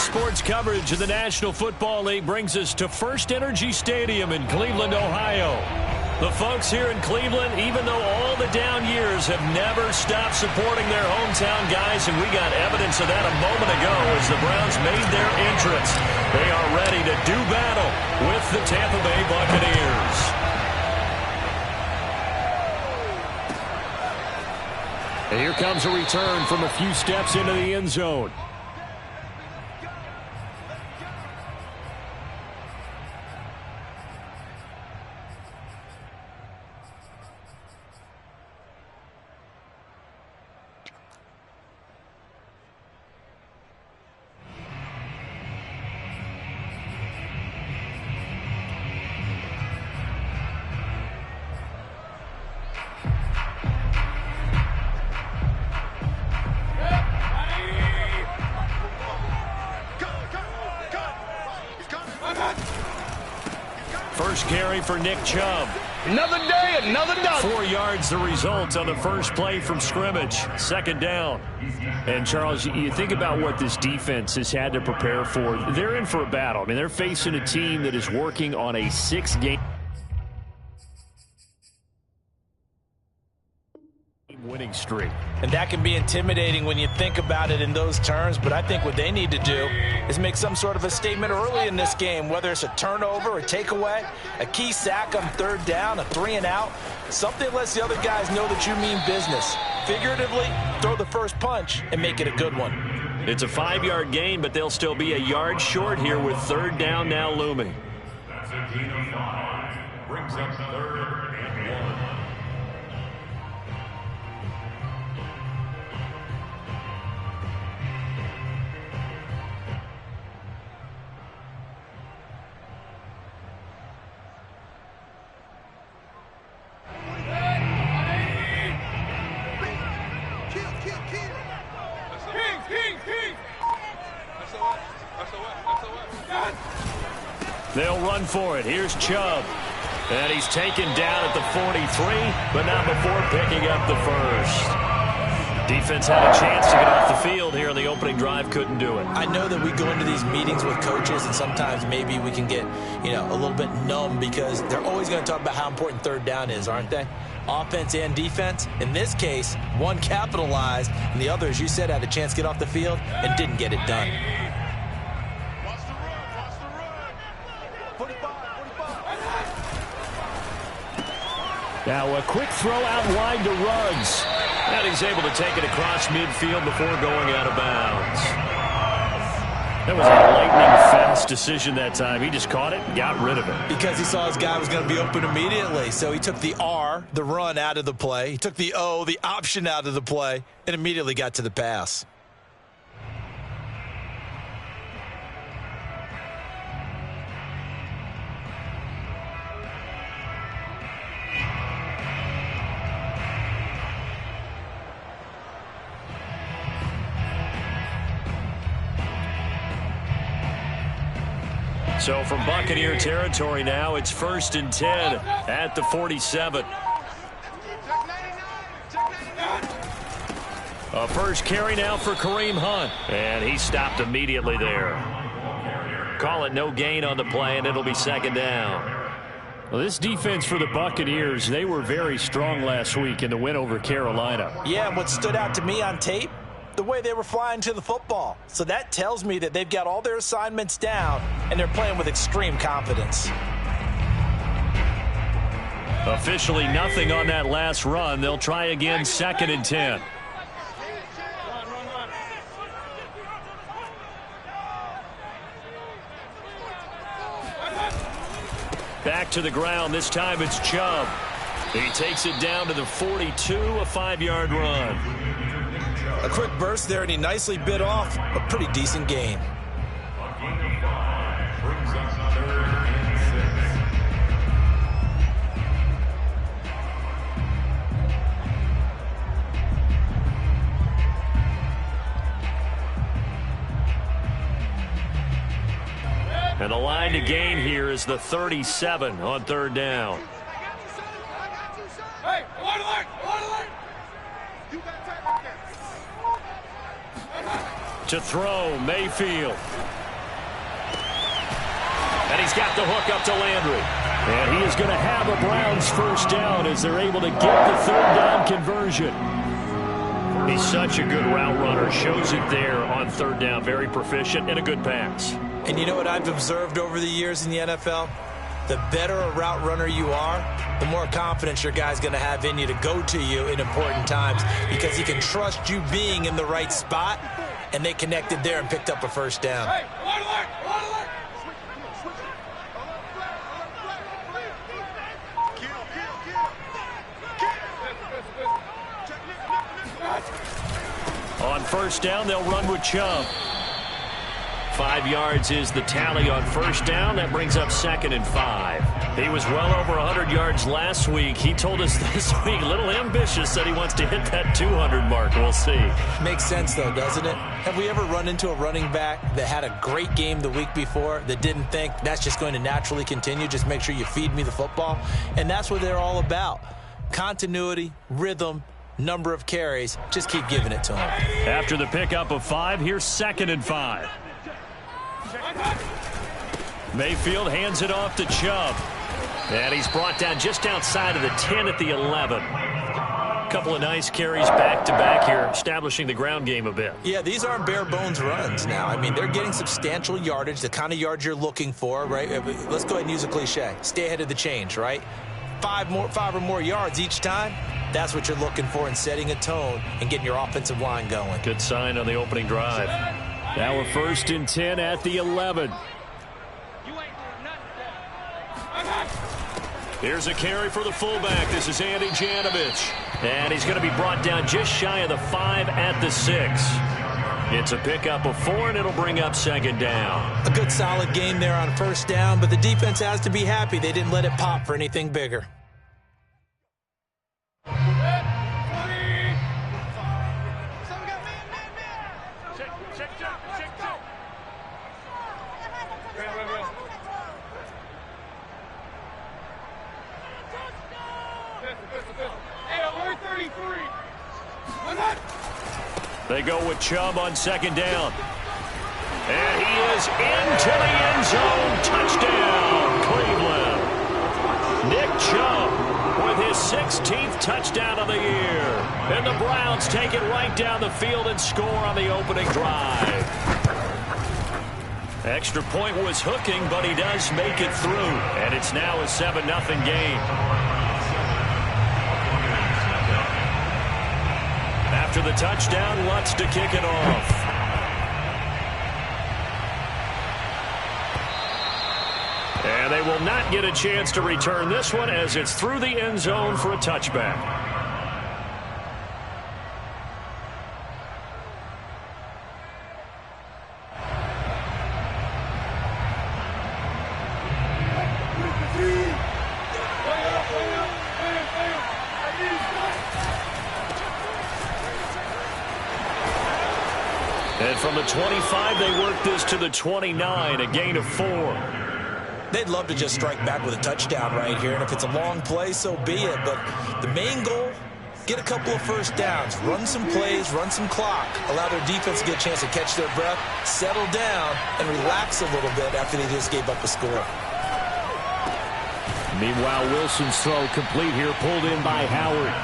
Sports coverage of the National Football League brings us to First Energy Stadium in Cleveland, Ohio. The folks here in Cleveland, even though all the down years, have never stopped supporting their hometown guys, and we got evidence of that a moment ago as the Browns made their entrance. They are ready to do battle with the Tampa Bay Buccaneers. And here comes a return from a few steps into the end zone. First carry for Nick Chubb. Another day, another dog. 4 yards the result on the first play from scrimmage. Second down. And, Charles, you think about what this defense has had to prepare for. They're in for a battle. I mean, they're facing a team that is working on a 6-game winning streak. And that can be intimidating when you think about it in those terms, but I think what they need to do is make some sort of a statement early in this game, whether it's a turnover, a takeaway, a key sack on third down, a 3-and-out, something lets the other guys know that you mean business. Figuratively, throw the first punch and make it a good one. It's a 5-yard gain, but they'll still be a yard short here with third down now looming. That's a gain of 5. Brings up 3rd and 1. They'll run for it. Here's Chubb. And he's taken down at the 43, but not before picking up the first. Defense had a chance to get off the field here on the opening drive, couldn't do it. I know that we go into these meetings with coaches, and sometimes maybe we can get, a little bit numb because they're always going to talk about how important third down is, aren't they? Offense and defense. In this case, one capitalized, and the other, as you said, had a chance to get off the field and didn't get it done. Now a quick throw out wide to Ruggs. And he's able to take it across midfield before going out of bounds. That was a lightning-fast decision that time. He just caught it and got rid of it. Because he saw his guy was going to be open immediately. So he took the R, the run, out of the play. He took the O, the option, out of the play, and immediately got to the pass. So from Buccaneer territory now, it's 1st and 10 at the 47. A first carry now for Kareem Hunt. And he stopped immediately there. Call it no gain on the play, and it'll be second down. Well, this defense for the Buccaneers, they were very strong last week in the win over Carolina. Yeah, and what stood out to me on tape, the way they were flying to the football. So that tells me that they've got all their assignments down, and they're playing with extreme confidence. Officially nothing on that last run. They'll try again, 2nd and 10. Back to the ground. This time it's Chubb. He takes it down to the 42, a 5-yard run. A quick burst there, and he nicely bit off a pretty decent gain. And the line to gain here is the 37 on third down. Hey, To throw, Mayfield. And he's got the hook up to Landry. And he is going to have a Browns first down as they're able to get the third down conversion. He's such a good route runner. Shows it there on third down. Very proficient and a good pass. And you know what I've observed over the years in the NFL? The better a route runner you are, the more confidence your guy's going to have in you to go to you in important times because he can trust you being in the right spot, and they connected there and picked up a first down. On first down, they'll run with Chubb. 5 yards is the tally on first down. That brings up 2nd and 5. He was well over 100 yards last week. He told us this week, a little ambitious, that he wants to hit that 200 mark. We'll see. Makes sense, though, doesn't it? Have we ever run into a running back that had a great game the week before that didn't think that's just going to naturally continue? Just make sure you feed me the football. And that's what they're all about. Continuity, rhythm, number of carries. Just keep giving it to him. After the pickup of 5, here's 2nd and 5. Mayfield hands it off to Chubb. And he's brought down just outside of the 10 at the 11. A couple of nice carries back-to-back here, establishing the ground game a bit. Yeah, these aren't bare-bones runs now. I mean, they're getting substantial yardage, the kind of yards you're looking for, right? Let's go ahead and use a cliche. Stay ahead of the change, right? 5 or more yards each time. That's what you're looking for in setting a tone and getting your offensive line going. Good sign on the opening drive. Now we're 1st and 10 at the 11. Here's a carry for the fullback. This is Andy Janovich. And he's going to be brought down just shy of the 5 at the 6. It's a pickup of 4, and it'll bring up 2nd down. A good solid game there on first down, but the defense has to be happy they didn't let it pop for anything bigger. They go with Chubb on 2nd down. And he is into the end zone. Touchdown, Cleveland. Nick Chubb with his 16th touchdown of the year. And the Browns take it right down the field and score on the opening drive. Extra point was hooking, but he does make it through. And it's now a 7-0 game. After the touchdown, Lutz to kick it off. And they will not get a chance to return this one as it's through the end zone for a touchback. And from the 25, they work this to the 29, a gain of 4. They'd love to just strike back with a touchdown right here, and if it's a long play, so be it. But the main goal, get a couple of first downs, run some plays, run some clock, allow their defense to get a chance to catch their breath, settle down, and relax a little bit after they just gave up a score. Meanwhile, Wilson's throw complete here, pulled in by Howard.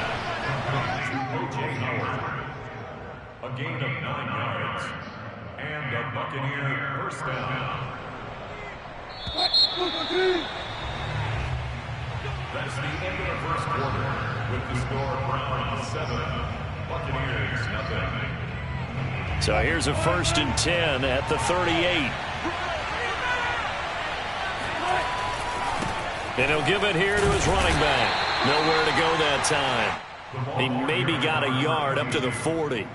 A gain of 9 yards. And a Buccaneer first down. That's the end of the first quarter. With the score, Browns 7, Buccaneers nothing. So here's a 1st and 10 at the 38. And he'll give it here to his running back. Nowhere to go that time. He maybe got a yard up to the 40.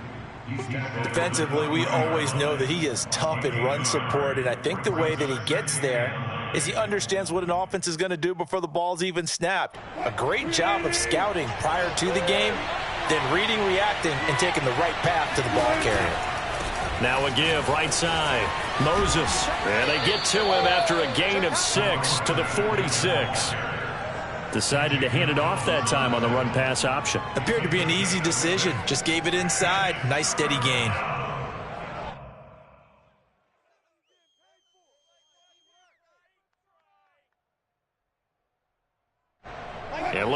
Defensively, we always know that he is tough in run support, and I think the way that he gets there is he understands what an offense is going to do before the ball's even snapped. A great job of scouting prior to the game, then reading, reacting, and taking the right path to the ball carrier. Now a give, right side. Moses. And they get to him after a gain of 6 to the 46. Decided to hand it off that time on the run-pass option. Appeared to be an easy decision. Just gave it inside. Nice steady gain.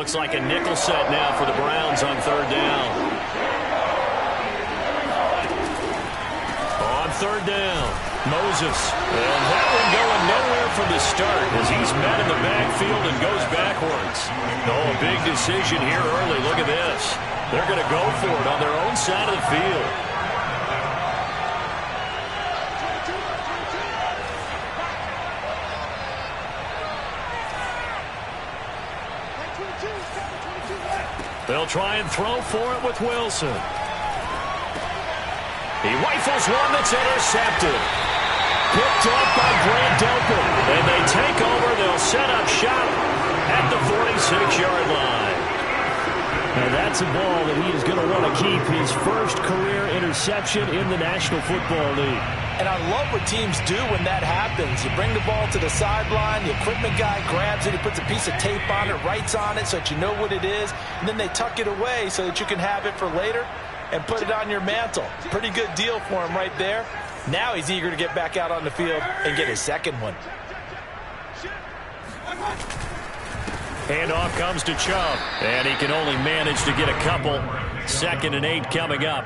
Looks like a nickel set now for the Browns on third down. On third down, Moses. And that one going nowhere from the start as he's met in the backfield and goes backwards. Oh, a big decision here early. Look at this. They're going to go for it on their own side of the field. They'll try and throw for it with Wilson. He rifles one that's intercepted. Picked up by Grant Delpit. And they take over. They'll set up shop at the 46-yard line. And that's a ball that he is going to want to keep. His first career interception in the National Football League. And I love what teams do when that happens. You bring the ball to the sideline, the equipment guy grabs it, he puts a piece of tape on it, writes on it so that you know what it is, and then they tuck it away so that you can have it for later and put it on your mantle. Pretty good deal for him right there. Now he's eager to get back out on the field and get his second one. Handoff comes to Chubb, and he can only manage to get a couple. 2nd and 8 coming up.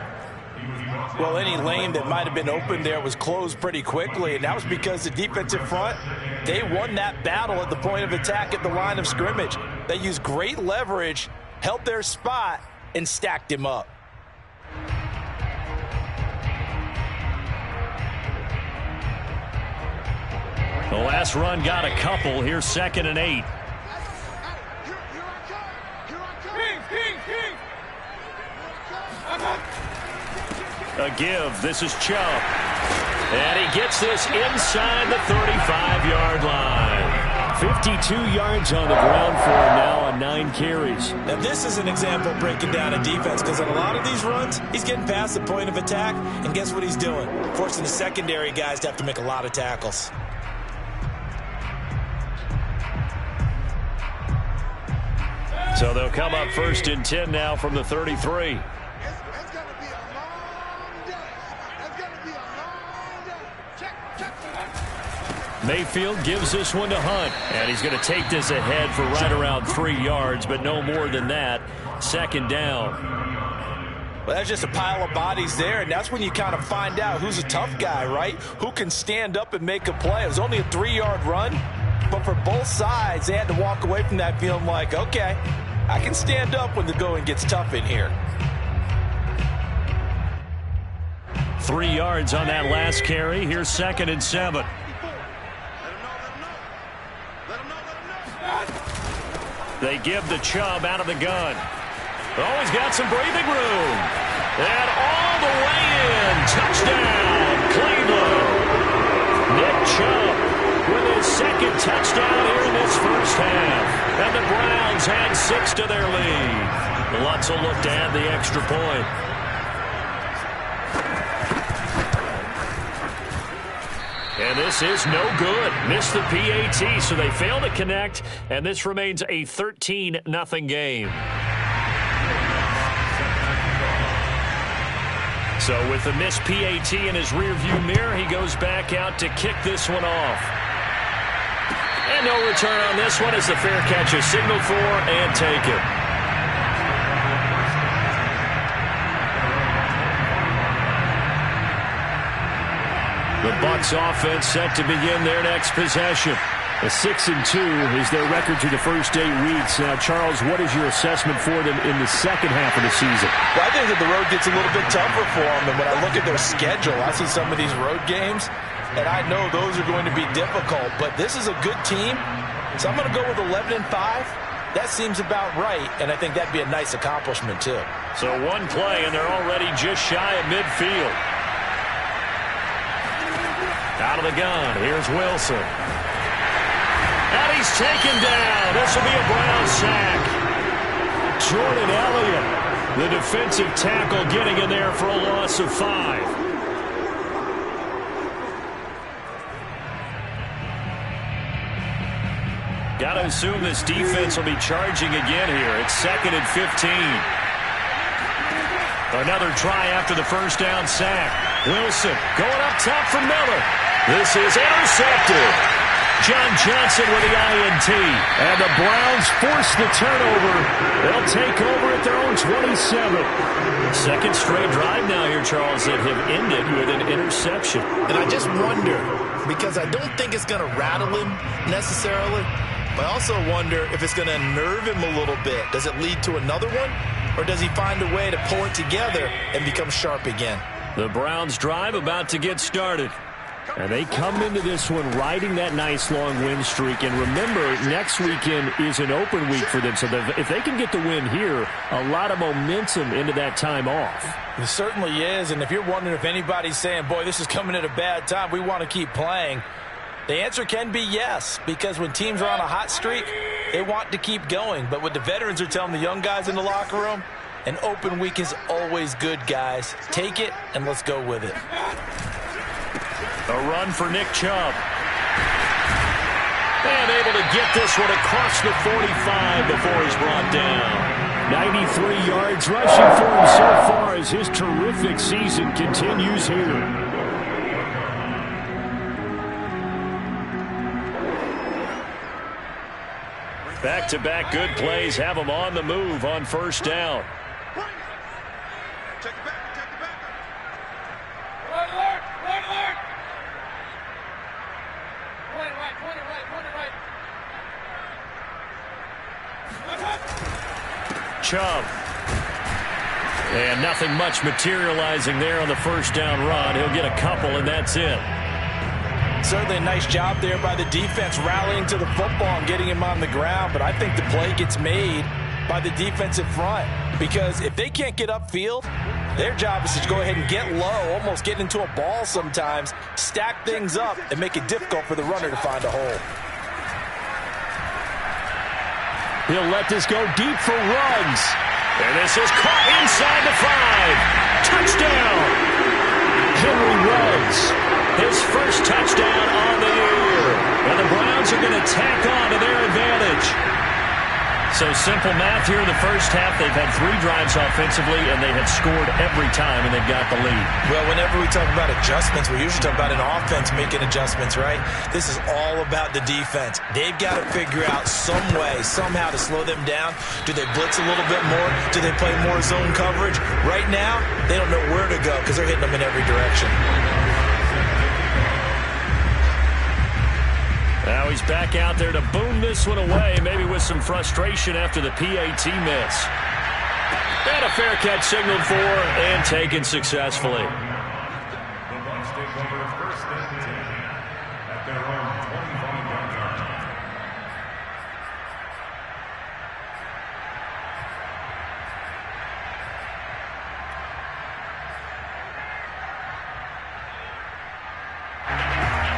Well, any lane that might have been open there was closed pretty quickly, and that was because the defensive front, they won that battle at the point of attack at the line of scrimmage. They used great leverage, held their spot, and stacked him up. The last run got a couple. Here's 2nd and 8. A give. This is Chubb. And he gets this inside the 35-yard line. 52 yards on the ground for him now on 9 carries. Now, this is an example of breaking down a defense because on a lot of these runs, he's getting past the point of attack, and guess what he's doing? Forcing the secondary guys to have to make a lot of tackles. So they'll come up 1st and 10 now from the 33. Mayfield gives this one to Hunt, and he's going to take this ahead for right around 3 yards, but no more than that. 2nd down. Well, that's just a pile of bodies there, and that's when you kind of find out who's a tough guy, right? Who can stand up and make a play. It was only a 3-yard run, but for both sides, they had to walk away from that feeling like, okay, I can stand up when the going gets tough in here. 3 yards on that last carry. Here's 2nd and 7. They give the Chubb out of the gun. Oh, he's got some breathing room. And all the way in. Touchdown, Cleveland. Nick Chubb with his 2nd touchdown here in this first half. And the Browns had 6 to their lead. Lutz will look to add the extra point. And this is no good. Missed the PAT, so they fail to connect, and this remains a 13-0 game. So with the missed PAT in his rearview mirror, he goes back out to kick this one off. And no return on this one as the fair catch is signaled for and taken. The Bucs offense set to begin their next possession. A 6-2 is their record through the first 8 weeks. Now, Charles, what is your assessment for them in the second half of the season? Well, I think that the road gets a little bit tougher for them. And when I look at their schedule, I see some of these road games, and I know those are going to be difficult. But this is a good team, so I'm going to go with 11-5. That seems about right, and I think that'd be a nice accomplishment, too. So one play, and they're already just shy of midfield. Out of the gun, here's Wilson. And he's taken down. This will be a Brown sack. Jordan Elliott, the defensive tackle, getting in there for a loss of 5. Got to assume this defense will be charging again here. It's 2nd and 15. Another try after the first down sack. Wilson going up top for Miller. This is intercepted. John Johnson with the INT. And the Browns force the turnover. They'll take over at their own 27. Second straight drive now here, Charles, that have ended with an interception. And I just wonder, because I don't think it's going to rattle him necessarily, but I also wonder if it's going to unnerve him a little bit. Does it lead to another one? Or does he find a way to pull it together and become sharp again? The Browns drive about to get started. And they come into this one riding that nice long win streak. And remember, next weekend is an open week for them. So if they can get the win here, a lot of momentum into that time off. It certainly is. And if you're wondering if anybody's saying, boy, this is coming at a bad time, we want to keep playing, the answer can be yes. Because when teams are on a hot streak, they want to keep going. But what the veterans are telling the young guys in the locker room, an open week is always good, guys. Take it and let's go with it. A run for Nick Chubb. And able to get this one across the 45 before he's brought down. 93 yards rushing for him so far as his terrific season continues here. Back-to-back good plays have him on the move on first down. Chubb. And nothing much materializing there on the first down run. He'll get a couple, and that's it. Certainly a nice job there by the defense rallying to the football and getting him on the ground. But I think the play gets made by the defensive front. Because if they can't get upfield, their job is to go ahead and get low, almost get into a ball sometimes, stack things up, and make it difficult for the runner to find a hole. He'll let this go deep for Ruggs. And this is caught inside the 5. Touchdown! Henry Ruggs. His first touchdown on the year. And the Browns are going to tack on to their advantage. So simple math here in the first half. They've had 3 drives offensively, and they have scored every time, and they've got the lead. Well, whenever we talk about adjustments, we usually talk about an offense making adjustments, right? This is all about the defense. They've got to figure out some way, somehow to slow them down. Do they blitz a little bit more? Do they play more zone coverage? Right now, they don't know where to go because they're hitting them in every direction. Now he's back out there to boom this one away, maybe with some frustration after the PAT miss. And a fair catch signaled for and taken successfully. The Bucs take over first and 10 at their own 25-yard line.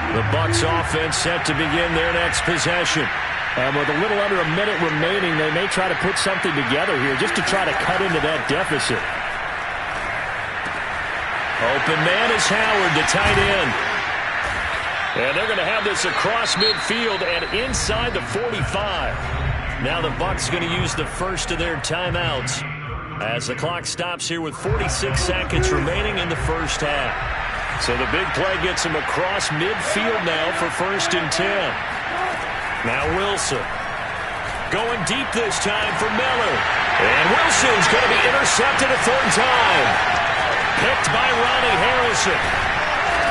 The Bucs offense set to begin their next possession. And with a little under a minute remaining, they may try to put something together here just to try to cut into that deficit. Open man is Howard, the tight end. And they're going to have this across midfield and inside the 45. Now the Bucs going to use the first of their timeouts as the clock stops here with 46 seconds remaining in the first half. So the big play gets him across midfield now for first and 10. Now Wilson. Going deep this time for Miller. And Wilson's going to be intercepted a third time. Picked by Ronnie Harrison.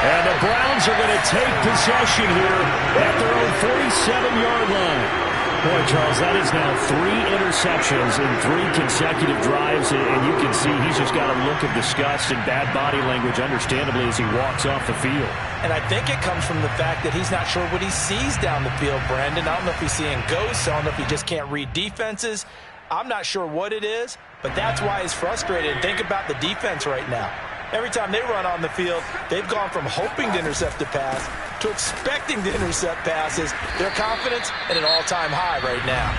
And the Browns are going to take possession here at their own 47-yard line. Boy, Charles, that is now 3 interceptions in 3 consecutive drives, and you can see he's just got a look of disgust and bad body language, understandably, as he walks off the field. And I think it comes from the fact that he's not sure what he sees down the field, Brandon. I don't know if he's seeing ghosts. I don't know if he just can't read defenses. I'm not sure what it is, but that's why he's frustrated. Think about the defense right now. Every time they run on the field, they've gone from hoping to intercept a pass to expecting to intercept passes. Their confidence at an all-time high right now.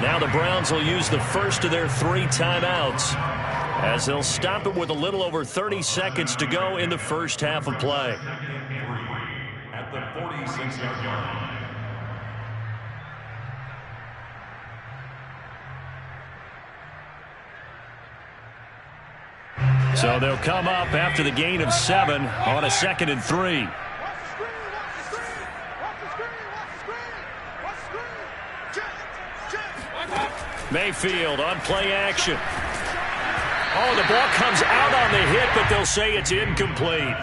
Now the Browns will use the first of their 3 timeouts as they'll stop it with a little over 30 seconds to go in the first half of play. At the 46-yard line. So they'll come up after the gain of 7 on a 2nd and 3. Mayfield on play action. Oh, the ball comes out on the hit, but they'll say it's incomplete.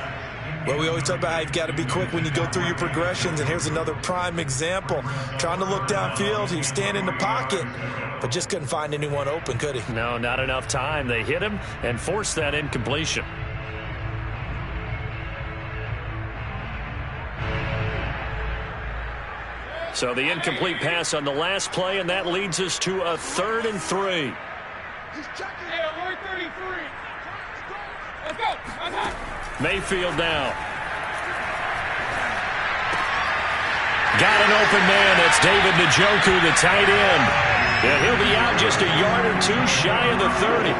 Well, we always talk about how you've got to be quick when you go through your progressions, and here's another prime example. Trying to look downfield, he was standing in the pocket, but just couldn't find anyone open, could he? No, not enough time. They hit him and forced that incompletion. So the incomplete pass on the last play, and that leads us to a 3rd and 3. Let's go. Mayfield now. Got an open man. That's David Njoku, the tight end. And he'll be out just a yard or two shy of the 30.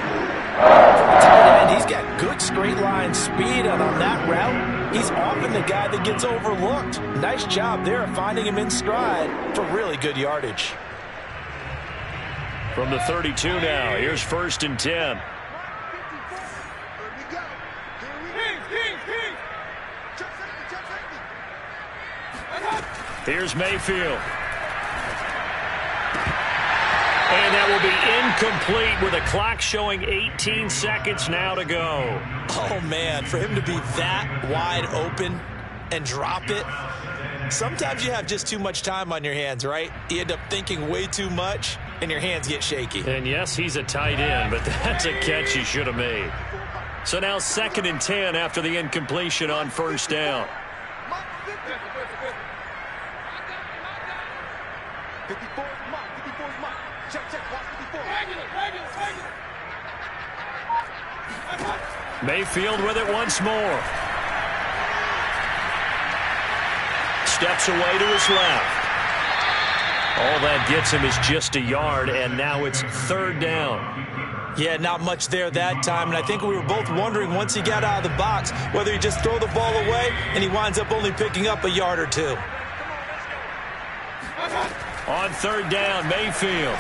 Tight end, he's got good straight line speed, and on that route, he's often the guy that gets overlooked. Nice job there of finding him in stride for really good yardage. From the 32 now, here's 1st and 10. Here's Mayfield. And that will be incomplete with a clock showing 18 seconds now to go. Oh, man, for him to be that wide open and drop it, sometimes you have just too much time on your hands, right? You end up thinking way too much, and your hands get shaky. And yes, he's a tight end, but that's a catch he should have made. So now 2nd and 10 after the incompletion on 1st down. 54 is mark. Check, watch 54. Mayfield with it once more. Steps away to his left. All that gets him is just a yard, and now it's 3rd down. Yeah, not much there that time, and I think we were both wondering once he got out of the box whether he just throw the ball away and he winds up only picking up a yard or two. On 3rd down, Mayfield.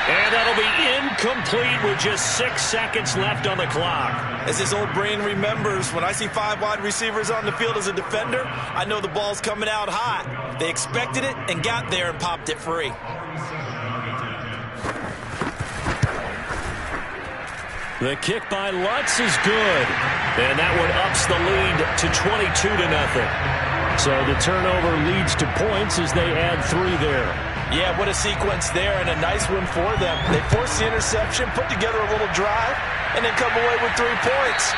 And that'll be incomplete with just 6 seconds left on the clock. As his old brain remembers, when I see 5 wide receivers on the field as a defender, I know the ball's coming out hot. They expected it and got there and popped it free. The kick by Lutz is good. And that one ups the lead to 22-0. So the turnover leads to points as they add 3 there. Yeah, what a sequence there, and a nice one for them. They forced the interception, put together a little drive, and then come away with 3 points.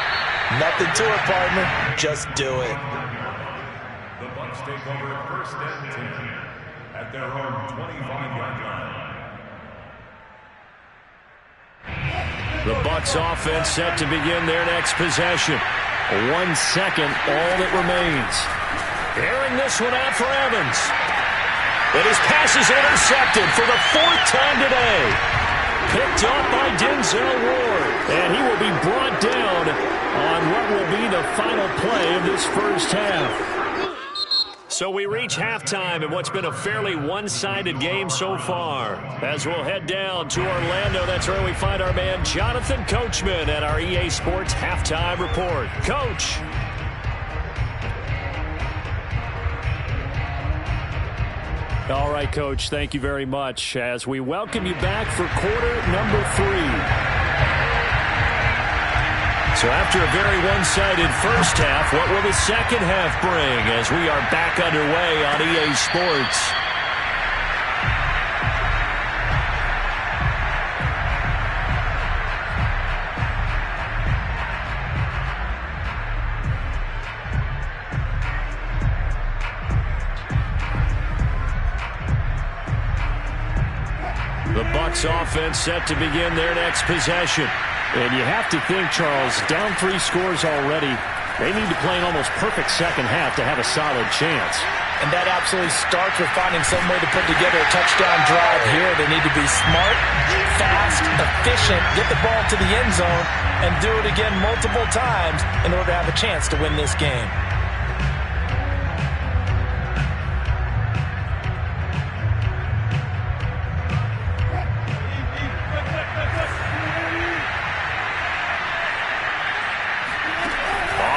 Nothing to it, partner. Just do it. The Bucs take over 1st and 10 at their own 25-yard line. The Bucs offense set to begin their next possession. 1 second, all that remains. Airing this one out for Evans. And his pass is intercepted for the 4th time today. Picked up by Denzel Ward. And he will be brought down on what will be the final play of this 1st half. So we reach halftime in what's been a fairly one-sided game so far. As we'll head down to Orlando, that's where we find our man Jonathan Coachman at our EA Sports Halftime Report. Coach. All right, Coach, thank you very much as we welcome you back for quarter number 3. So after a very one-sided first half, what will the second half bring as we are back underway on EA Sports? The Bucs offense set to begin their next possession. And you have to think, Charles, down 3 scores already. They need to play an almost perfect second half to have a solid chance. And that absolutely starts with finding some way to put together a touchdown drive here. They need to be smart, fast, efficient, get the ball to the end zone, and do it again multiple times in order to have a chance to win this game.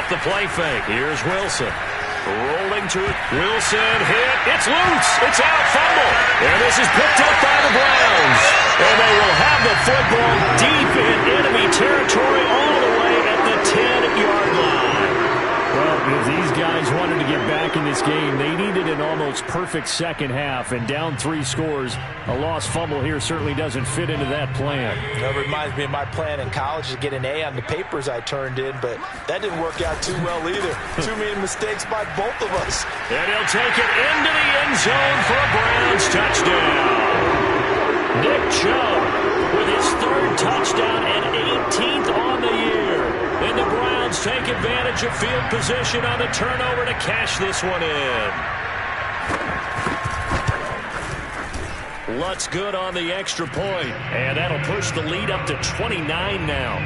The play fake. Here's Wilson. Rolling to it. Wilson hit. It's loose. It's out. Fumble. And this is picked up by the Browns. And they will have the football deep in enemy territory all the way at the 10-yard line. Well, if these guys wanted to get back in this game, they needed an almost perfect second half. And down 3 scores, a lost fumble here certainly doesn't fit into that plan. That reminds me of my plan in college to get an A on the papers I turned in, but that didn't work out too well either. Too many mistakes by both of us. And he'll take it into the end zone for a Browns touchdown. Nick Chubb with his 3rd touchdown and 18th on the year. And the Browns take advantage of field position on the turnover to cash this one in. Lutz good on the extra point, and that'll push the lead up to 29 now.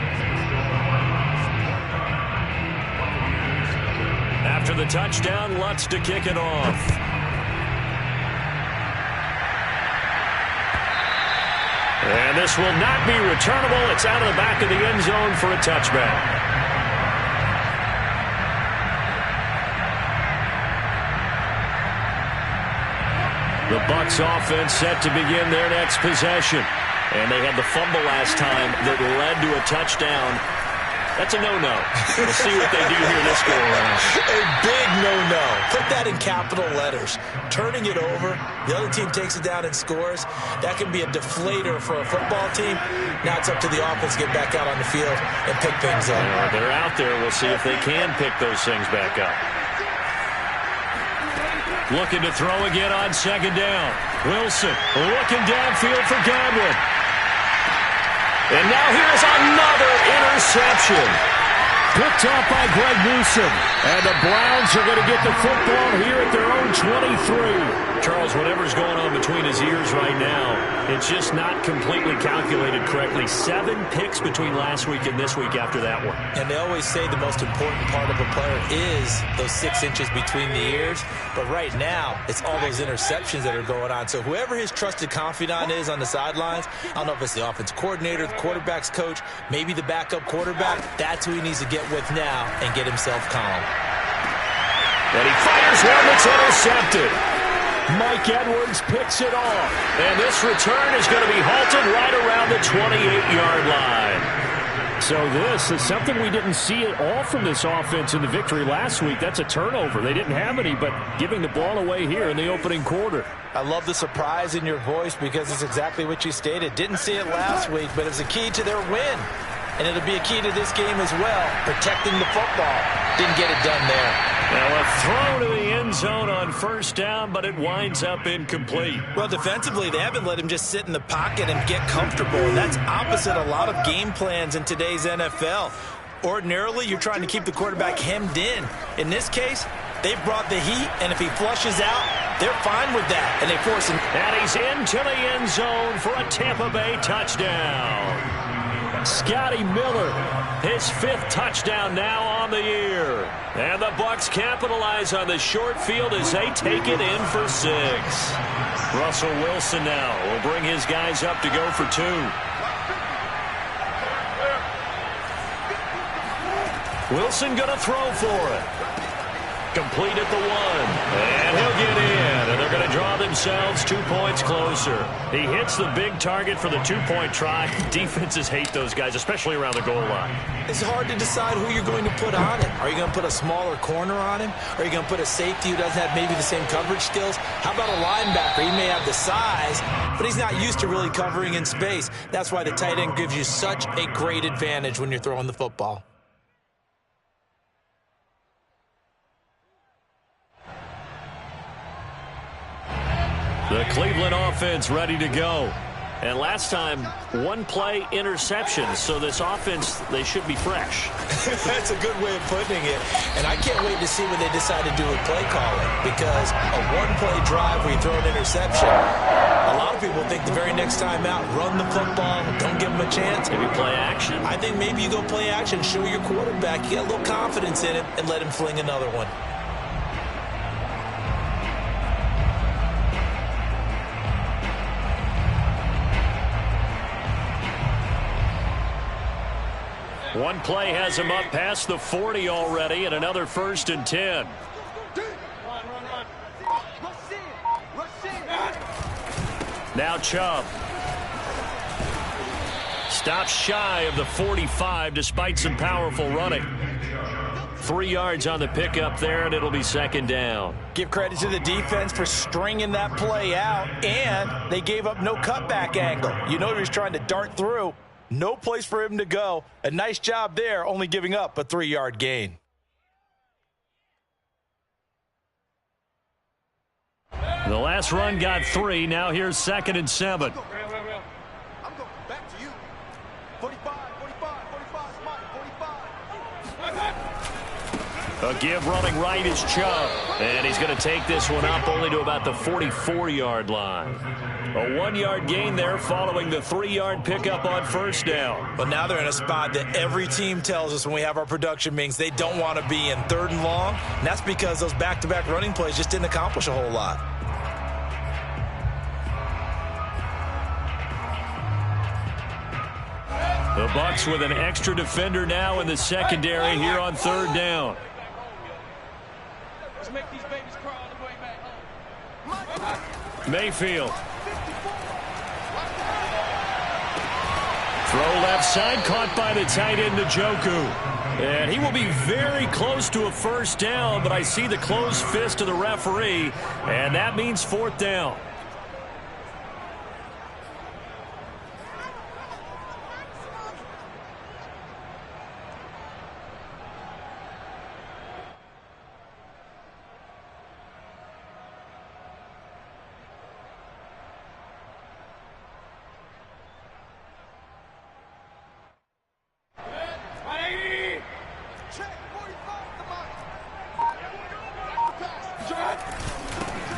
After the touchdown, Lutz to kick it off. And this will not be returnable. It's out of the back of the end zone for a touchback. The Bucs offense set to begin their next possession. And they had the fumble last time that led to a touchdown. That's a no-no. We'll see what they do here this go-around. A big no-no. Put that in capital letters. Turning it over, the other team takes it down and scores. That can be a deflator for a football team. Now it's up to the offense to get back out on the field and pick things up. They're out there. We'll see if they can pick those things back up. Looking to throw again on second down. Wilson looking downfield for Godwin. And now here's another interception. Picked off by Greg Newsome. And the Browns are going to get the football here at their own 23. Charles, whatever's going on between his ears right now, it's just not completely calculated correctly. 7 picks between last week and this week after that one. And they always say the most important part of a player is those 6 inches between the ears. But right now, it's all those interceptions that are going on. So whoever his trusted confidant is on the sidelines, I don't know if it's the offense coordinator, the quarterback's coach, maybe the backup quarterback, that's who he needs to get with now and get himself calm. And he fires one that's intercepted. Mike Edwards picks it off. And this return is going to be halted right around the 28-yard line. So this is something we didn't see at all from this offense in the victory last week. That's a turnover. They didn't have any, but giving the ball away here in the opening quarter. I love the surprise in your voice because it's exactly what you stated. Didn't see it last week, but it's a key to their win. And it'll be a key to this game as well, protecting the football. Didn't get it done there. Now a throw to the end zone on first down, but it winds up incomplete. Well, defensively, they haven't let him just sit in the pocket and get comfortable. And that's opposite a lot of game plans in today's NFL. Ordinarily, you're trying to keep the quarterback hemmed in. In this case, they brought the heat, and if he flushes out, they're fine with that. And they force him. And he's into the end zone for a Tampa Bay touchdown. Scotty Miller, his 5th touchdown now on the year. And the Bucs capitalize on the short field as they take it in for 6. Russell Wilson now will bring his guys up to go for 2. Wilson going to throw for it. Complete at the 1. And he'll get in. And they're going to draw themselves 2 points closer. He hits the big target for the 2-point try. Defenses hate those guys, especially around the goal line. It's hard to decide who you're going to put on him. Are you going to put a smaller corner on him? Are you going to put a safety who doesn't have maybe the same coverage skills? How about a linebacker? He may have the size, but he's not used to really covering in space. That's why the tight end gives you such a great advantage when you're throwing the football. The Cleveland offense ready to go. And last time, 1-play interception. So this offense, they should be fresh. That's a good way of putting it. And I can't wait to see what they decide to do with play calling. Because a 1-play drive where you throw an interception, a lot of people think the very next time out, run the football, don't give them a chance. Maybe play action. I think maybe you go play action, show your quarterback, you got a little confidence in him, and let him fling another one. One play has him up past the 40 already, and another 1st and 10. Now Chubb. Stops shy of the 45 despite some powerful running. 3 yards on the pickup there, and it'll be second down. Give credit to the defense for stringing that play out, and they gave up no cutback angle. You know he was trying to dart through. No place for him to go. A nice job there, only giving up a 3-yard gain. The last run got 3. Now here's 2nd and 7. I'm going back to you. 45, 45, 45, Mike, 45. A give running right is Chubb. And he's going to take this one up only to about the 44-yard line. A 1-yard gain there following the 3-yard pickup on first down. But now they're in a spot that every team tells us when we have our production meetings they don't want to be in 3rd and long. And that's because those back-to-back running plays just didn't accomplish a whole lot. The Bucs with an extra defender now in the secondary here on 3rd down. Let's make these babies crawl on the way back home. Mayfield. Throw left side, caught by the tight end, Njoku. And he will be very close to a first down, but I see the closed fist of the referee, and that means 4th down.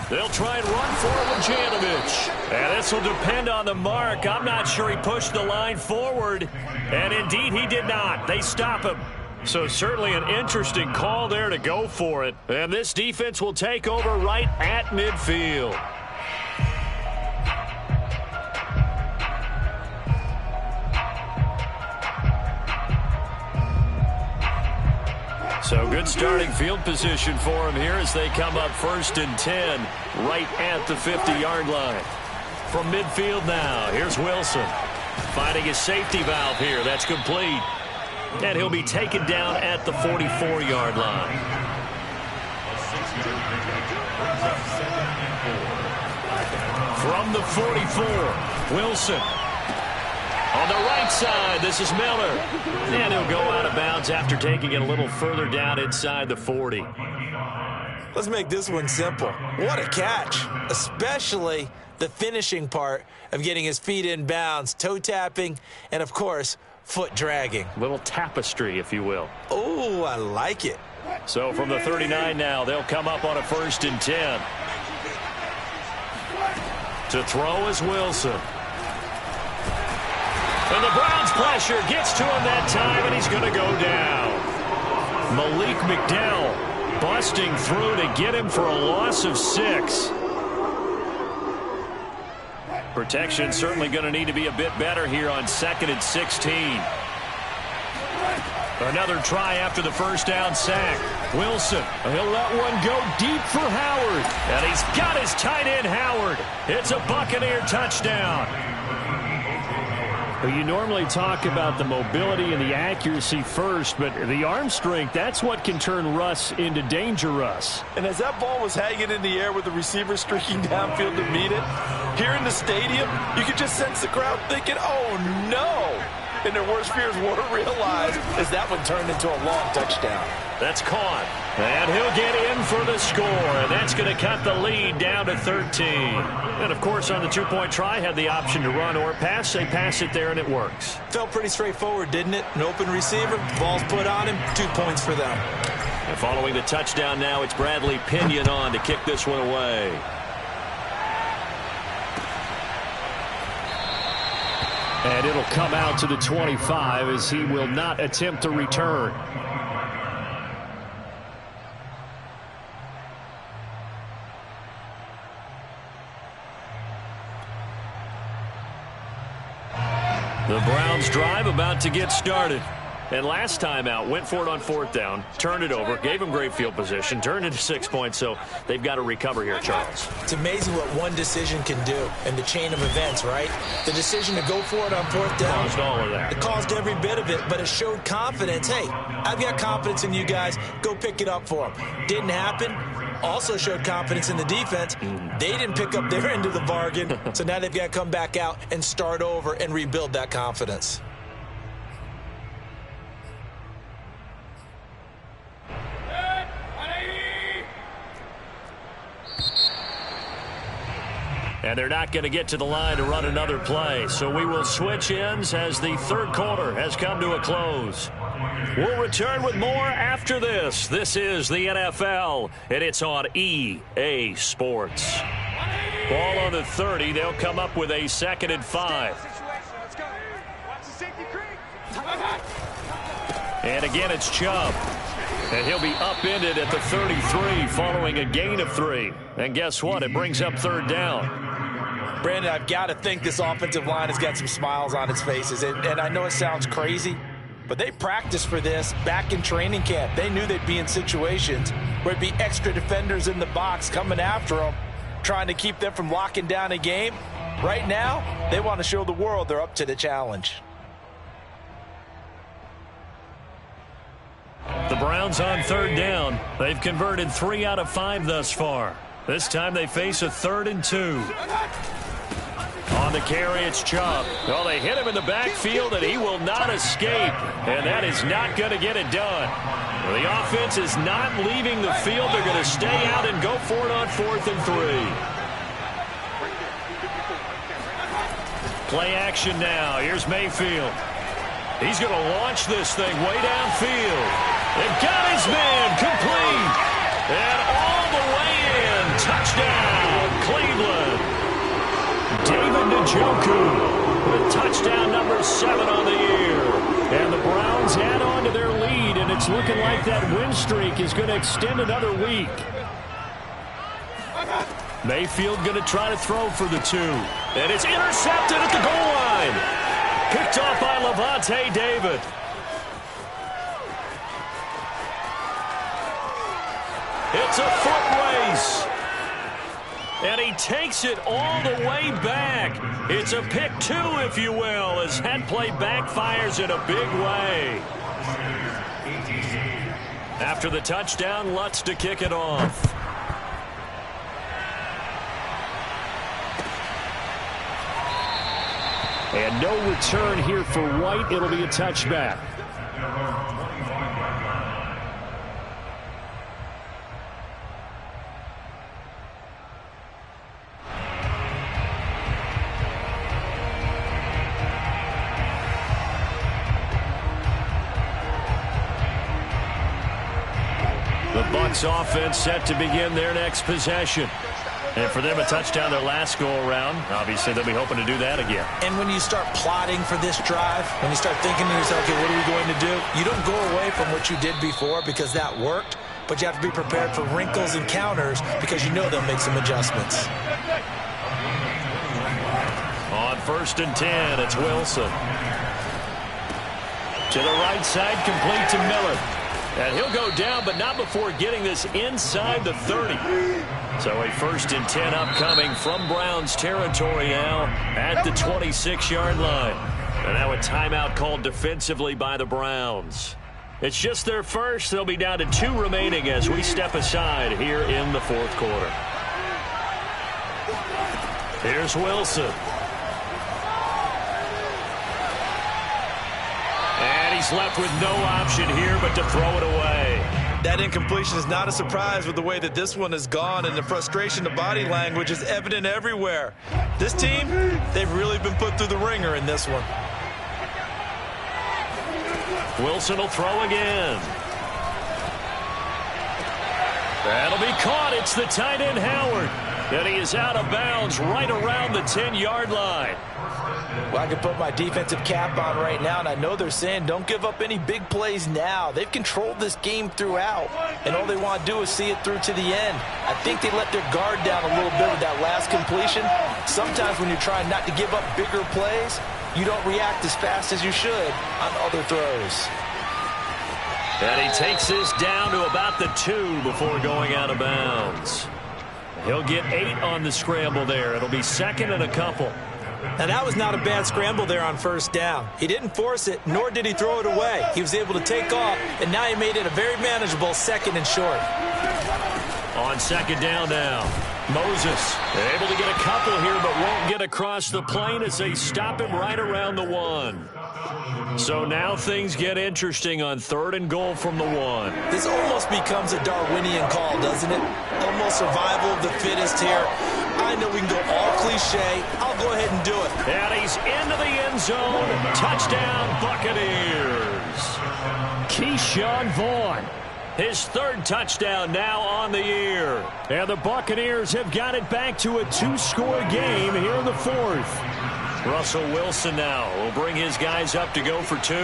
They'll try and run for it with Janovich. And this will depend on the mark. I'm not sure he pushed the line forward. And indeed, he did not. They stop him. So certainly an interesting call there to go for it. And this defense will take over right at midfield. So good starting field position for him here as they come up 1st and 10 right at the 50-yard line. From midfield now, here's Wilson. Finding his safety valve here. That's complete. And he'll be taken down at the 44-yard line. From the 44, Wilson. On the right side, this is Miller. And he'll go out of bounds after taking it a little further down inside the 40. Let's make this one simple. What a catch, especially the finishing part of getting his feet in bounds, toe tapping, and, of course, foot dragging. Little tapestry, if you will. Oh, I like it. So from the 39 now, they'll come up on a 1st and 10. To throw is Wilson. And the Browns' pressure gets to him that time, and he's going to go down. Malik McDowell busting through to get him for a loss of 6. Protection certainly going to need to be a bit better here on 2nd and 16. Another try after the first down sack. Wilson, he'll let one go deep for Howard. And he's got his tight end, Howard. It's a Buccaneer touchdown. Well, you normally talk about the mobility and the accuracy first, but the arm strength, that's what can turn Russ into danger Russ. And as that ball was hanging in the air with the receiver streaking downfield to meet it, here in the stadium, you could just sense the crowd thinking, oh, no. And their worst fears were realized as that one turned into a long touchdown. That's caught. And he'll get in for the score. And that's going to cut the lead down to 13. And, of course, on the 2-point try, had the option to run or pass. They pass it there, and it works. Felt pretty straightforward, didn't it? An open receiver, ball's put on him, 2 points for them. And following the touchdown now, it's Bradley Pinion on to kick this one away. And it'll come out to the 25 as he will not attempt to return. The Browns drive about to get started. And last time out, went for it on 4th down, turned it over, gave them great field position, turned it to 6 points, so they've got to recover here, Charles. It's amazing what one decision can do in the chain of events, right? The decision to go for it on 4th down. Caused all of that. It caused every bit of it, but it showed confidence. Hey, I've got confidence in you guys. Go pick it up for them. Didn't happen. Also showed confidence in the defense. They didn't pick up their end of the bargain, so now they've got to come back out and start over and rebuild that confidence. And they're not going to get to the line to run another play. So we will switch ends as the third quarter has come to a close. We'll return with more after this. This is the NFL, and it's on EA Sports. Ball on the 30. They'll come up with a 2nd and 5. And again, it's Chubb. And he'll be upended at the 33 following a gain of 3. And guess what? It brings up 3rd down. Brandon, I've got to think this offensive line has got some smiles on its faces. And I know it sounds crazy, but they practiced for this back in training camp. They knew they'd be in situations where it'd be extra defenders in the box coming after them, trying to keep them from locking down a game. Right now, they want to show the world they're up to the challenge. The Browns on 3rd down. They've converted 3 out of 5 thus far. This time they face a 3rd and 2. On the carry, it's Chubb. Well, they hit him in the backfield, and he will not escape. And that is not going to get it done. The offense is not leaving the field. They're going to stay out and go for it on 4th and 3. Play action now. Here's Mayfield. He's going to launch this thing way downfield. They've got his man complete. And all the way in. Touchdown, Cleveland. David Njoku with touchdown number 7 on the year. And the Browns add on to their lead, and it's looking like that win streak is going to extend another week. Mayfield going to try to throw for the 2. And it's intercepted at the goal line. Picked off by Levante David. It's a foot race. And he takes it all the way back. It's a pick 2, if you will, as that play backfires in a big way. After the touchdown, Lutz to kick it off. And no return here for White. It'll be a touchback. The Bucs offense set to begin their next possession. And for them, a touchdown their last go-around. Obviously, they'll be hoping to do that again. And when you start plotting for this drive, when you start thinking to yourself, okay, what are we going to do? You don't go away from what you did before because that worked, but you have to be prepared for wrinkles and counters because you know they'll make some adjustments. On 1st and 10, it's Wilson. To the right side, complete to Miller. And he'll go down, but not before getting this inside the 30. So a 1st and 10 upcoming from Browns territory now at the 26-yard line. And now a timeout called defensively by the Browns. It's just their first. They'll be down to 2 remaining as we step aside here in the 4th quarter. Here's Wilson. And he's left with no option here but to throw it away. That incompletion is not a surprise with the way that this one has gone, and the frustration, the body language is evident everywhere. This team, they've really been put through the ringer in this one. Wilson will throw again. That'll be caught. It's the tight end, Howard. And he is out of bounds right around the 10-yard line. Well, I can put my defensive cap on right now, and I know they're saying don't give up any big plays now. They've controlled this game throughout, and all they want to do is see it through to the end. I think they let their guard down a little bit with that last completion. Sometimes when you're trying not to give up bigger plays, you don't react as fast as you should on other throws. And he takes this down to about the 2 before going out of bounds. He'll get 8 on the scramble there. It'll be second and a couple. Now, that was not a bad scramble there on first down. He didn't force it, nor did he throw it away. He was able to take off, and now he made it a very manageable second and short. On second down now, Moses able to get a couple here, but won't get across the plane as they stop him right around the 1. So now things get interesting on 3rd and goal from the 1. This almost becomes a Darwinian call, doesn't it? Almost survival of the fittest here. I know we can go all cliche. I'll go ahead and do it. And he's into the end zone. Touchdown, Buccaneers. Keyshawn Vaughn, his 3rd touchdown now on the year. And the Buccaneers have got it back to a 2-score game here in the 4th. Russell Wilson now will bring his guys up to go for 2.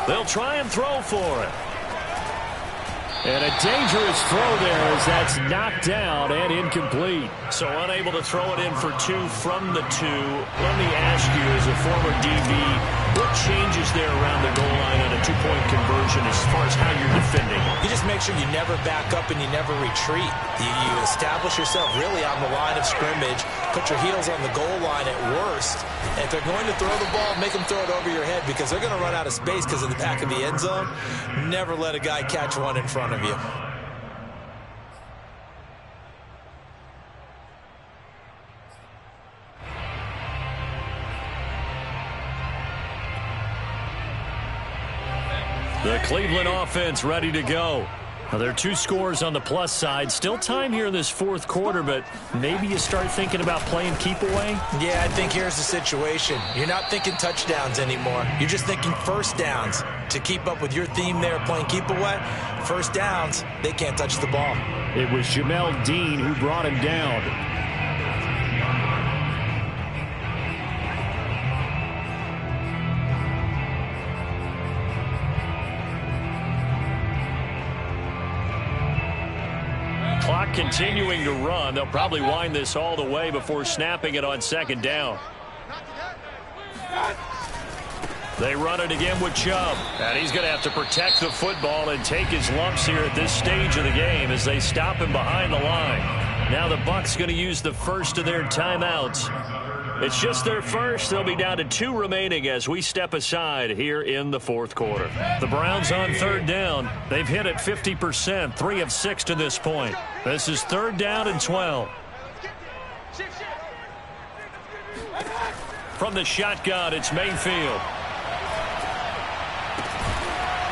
They'll try and throw for it. And a dangerous throw there as that's knocked down and incomplete. So unable to throw it in for 2 from the 2. Let me ask you, as a former DB, what changes there around the goal line on a 2-point conversion as far as how you're defending? You just make sure you never back up and you never retreat. You establish yourself really on the line of scrimmage, put your heels on the goal line at worst. And if they're going to throw the ball, make them throw it over your head because they're going to run out of space because of the back of the end zone. Never let a guy catch one in front of you. The Cleveland offense ready to go. Now, there are 2 scores on the plus side. Still time here in this 4th quarter, but maybe you start thinking about playing keep away? Yeah, I think here's the situation. You're not thinking touchdowns anymore. You're just thinking first downs. To keep up with your theme there, playing keep away, first downs, they can't touch the ball. It was Jamel Dean who brought him down. Clock continuing to run. They'll probably wind this all the way before snapping it on second down. They run it again with Chubb. And he's going to have to protect the football and take his lumps here at this stage of the game as they stop him behind the line. Now the Bucs going to use the first of their timeouts. It's just their first. They'll be down to 2 remaining as we step aside here in the 4th quarter. The Browns on 3rd down. They've hit it 50%, 3 of 6 to this point. This is 3rd down and 12. From the shotgun, it's Mayfield.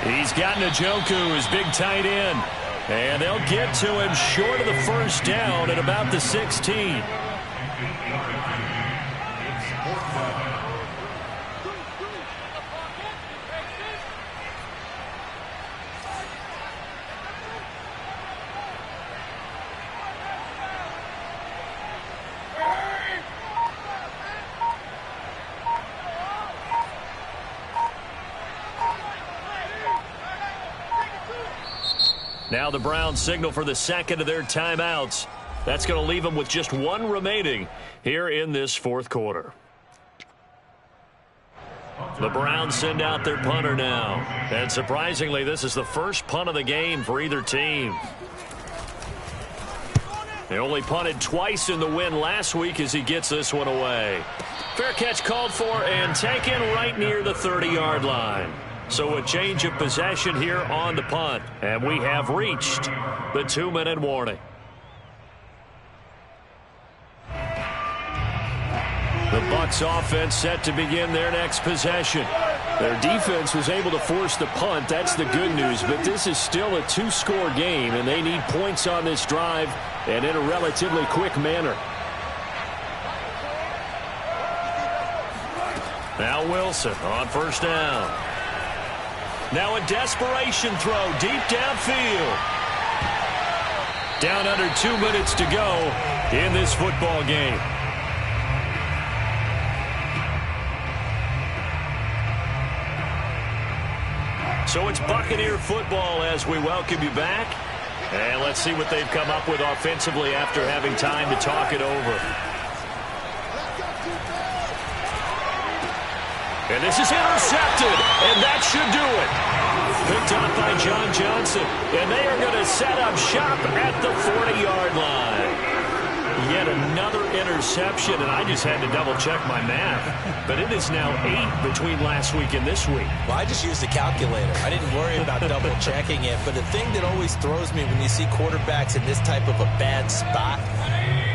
He's got Njoku, his big tight end. And they'll get to him short of the first down at about the 16. Now the Browns signal for the second of their timeouts. That's going to leave them with just 1 remaining here in this 4th quarter. The Browns send out their punter now. And surprisingly, this is the first punt of the game for either team. They only punted twice in the win last week as he gets this one away. Fair catch called for and taken right near the 30-yard line. So a change of possession here on the punt. And we have reached the 2-minute warning. The Bucs offense set to begin their next possession. Their defense was able to force the punt. That's the good news. But this is still a 2-score game, and they need points on this drive and in a relatively quick manner. Now Wilson on first down. Now a desperation throw deep downfield. Down under 2 minutes to go in this football game. So it's Buccaneer football as we welcome you back. And let's see what they've come up with offensively after having time to talk it over. And this is intercepted, and that should do it. Picked up by John Johnson, and they are going to set up shop at the 40-yard line. Yet another interception, and I just had to double-check my math. But it is now 8 between last week and this week. Well, I just used the calculator. I didn't worry about double-checking it. But the thing that always throws me when you see quarterbacks in this type of a bad spot,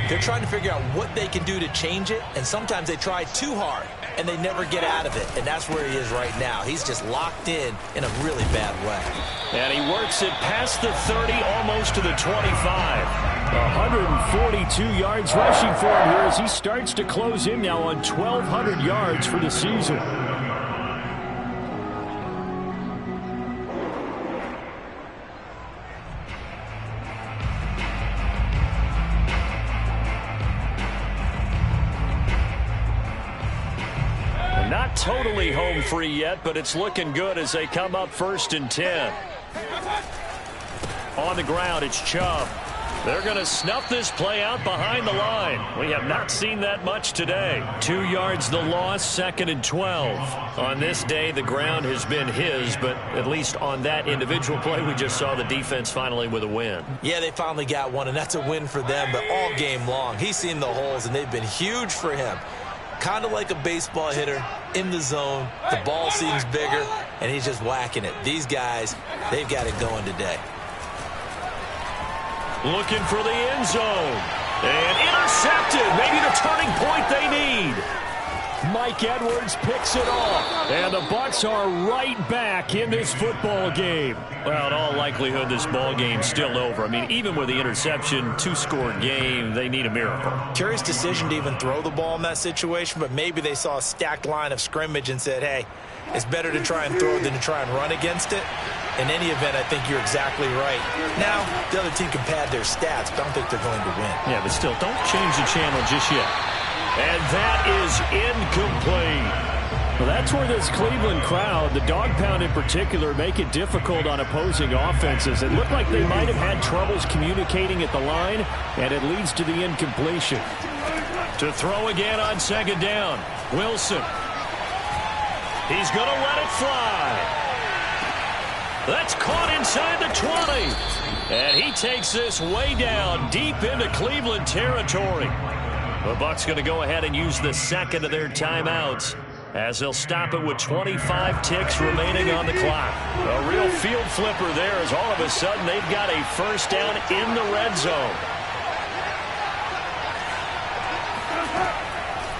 they're trying to figure out what they can do to change it, and sometimes they try too hard, and they never get out of it. And that's where he is right now. He's just locked in a really bad way. And he works it past the 30, almost to the 25. 142 yards rushing for him here as he starts to close in now on 1,200 yards for the season. Not totally home free yet, but it's looking good as they come up 1st and 10. On the ground, it's Chubb. They're going to snuff this play out behind the line. We have not seen that much today. 2 yards the loss, 2nd and 12. On this day, the ground has been his, but at least on that individual play, we just saw the defense finally with a win. Yeah, they finally got one, and that's a win for them, but all game long, he's seen the holes, and they've been huge for him. Kind of like a baseball hitter in the zone. The ball seems bigger, and he's just whacking it. These guys, they've got it going today. Looking for the end zone. And intercepted. Maybe the turning point they need. Mike Edwards picks it off. And the Bucs are right back in this football game. Well, in all likelihood, this ball game's still over. I mean, even with the interception, 2-score game, they need a miracle. Curious decision to even throw the ball in that situation, but maybe they saw a stacked line of scrimmage and said, hey, it's better to try and throw than to try and run against it. In any event, I think you're exactly right. Now, the other team can pad their stats, but I don't think they're going to win. Yeah, but still, don't change the channel just yet. And that is incomplete. Well, that's where this Cleveland crowd, the dog pound in particular, make it difficult on opposing offenses. It looked like they might have had troubles communicating at the line, and it leads to the incompletion. To throw again on 2nd down, Wilson. He's going to let it fly. That's caught inside the 20. And he takes this way down deep into Cleveland territory. The Bucs going to go ahead and use the 2nd of their timeouts as they'll stop it with 25 ticks remaining on the clock. A real field flipper there as all of a sudden they've got a 1st down in the red zone.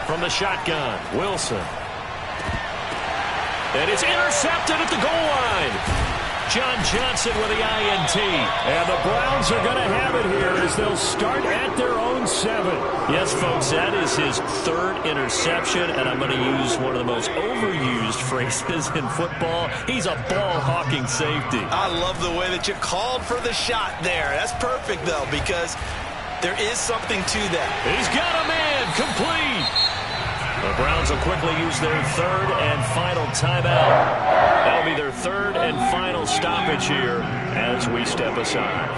From the shotgun, Wilson. And it's intercepted at the goal line. John Johnson with the INT. And the Browns are going to have it here as they'll start at their own 7. Yes, folks, that is his 3rd interception, and I'm going to use one of the most overused phrases in football. He's a ball-hawking safety. I love the way that you called for the shot there. That's perfect, though, because there is something to that. He's got a man complete. The Browns will quickly use their 3rd and final timeout. That'll be their 3rd and final stoppage here as we step aside.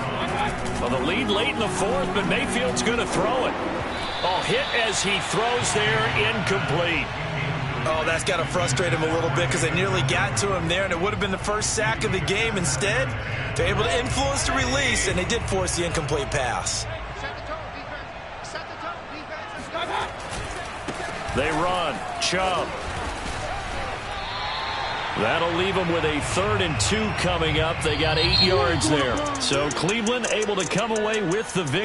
Well, the lead late in the 4th, but Mayfield's going to throw it. Oh, hit as he throws there, incomplete. Oh, that's got to frustrate him a little bit because they nearly got to him there, and it would have been the first sack of the game. Instead, they're able to influence the release, and they did force the incomplete pass. They run. Chubb. That'll leave them with a 3rd and 2 coming up. They got 8 yards there. So Cleveland able to come away with the victory.